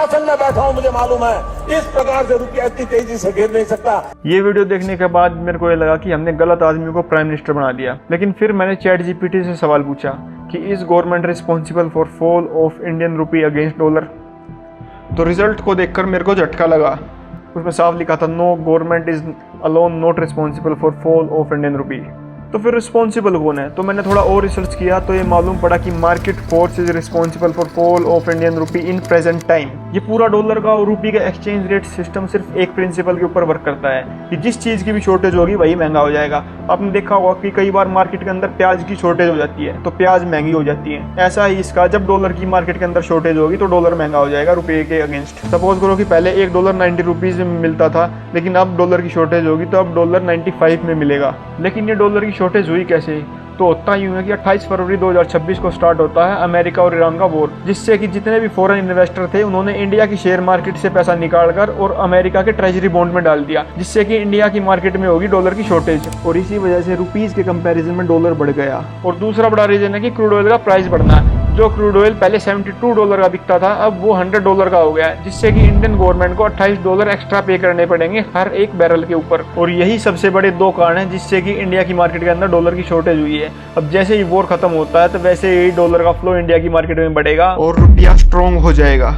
आसन में बैठा हूं, मुझे मालूम है इस प्रकार से रुपया इतनी तेजी से गिर नहीं सकता। ये वीडियो देखने के बाद मेरे को ये लगा कि हमने गलत आदमी को प्राइम मिनिस्टर बना दिया। लेकिन फिर मैंने चैट जीपीटी से सवाल पूछा कि is government responsible for fall of Indian rupee against dollar. तो रिजल्ट को देखकर मेरे को झटका लगा। उसमें साफ लिखा था no government is alone not responsible for fall of Indian rupee. तो फिर रिस्पॉन्सिबल कौन है? तो मैंने थोड़ा और रिसर्च किया तो ये मालूम पड़ा कि market force is responsible for fall of Indian rupee in present time. ये पूरा डॉलर का और रुपी का एक्सचेंज रेट सिस्टम सिर्फ एक प्रिंसिपल के ऊपर वर्क करता है कि जिस चीज़ की भी शॉर्टेज होगी वही महंगा हो जाएगा। आपने देखा होगा कि कई बार मार्केट के अंदर प्याज की शॉर्टेज हो जाती है तो प्याज महंगी हो जाती है। ऐसा ही इसका, जब डॉलर की मार्केट के अंदर शॉर्टेज होगी तो डॉलर महंगा हो जाएगा रुपये के अगेंस्ट। सपोज करो कि पहले $1 90 रुपीज़ में मिलता था, लेकिन अब डॉलर की शॉर्टेज होगी तो अब डॉलर 95 में मिलेगा। लेकिन ये डॉलर की शॉर्टेज हुई कैसे? तो होता यूँ है कि 28 फरवरी 2026 को स्टार्ट होता है अमेरिका और ईरान का वॉर, जिससे कि जितने भी फॉरेन इन्वेस्टर थे उन्होंने इंडिया की शेयर मार्केट से पैसा निकालकर और अमेरिका के ट्रेजरी बॉन्ड में डाल दिया, जिससे कि इंडिया की मार्केट में होगी डॉलर की शॉर्टेज और इसी वजह से रुपीस के कंपैरिजन में डॉलर बढ़ गया। और दूसरा बड़ा रीजन है कि क्रूड ऑयल का प्राइस बढ़ना है। जो क्रूड ऑयल पहले $72 का बिकता था अब वो $100 का हो गया है, जिससे कि इंडियन गवर्नमेंट को $28 एक्स्ट्रा पे करने पड़ेंगे हर एक बैरल के ऊपर। और यही सबसे बड़े दो कारण हैं जिससे कि इंडिया की मार्केट के अंदर डॉलर की शॉर्टेज हुई है। अब जैसे ही वॉर खत्म होता है तो वैसे ही डॉलर का फ्लो इंडिया की मार्केट में बढ़ेगा और रुपया स्ट्रॉन्ग हो जाएगा।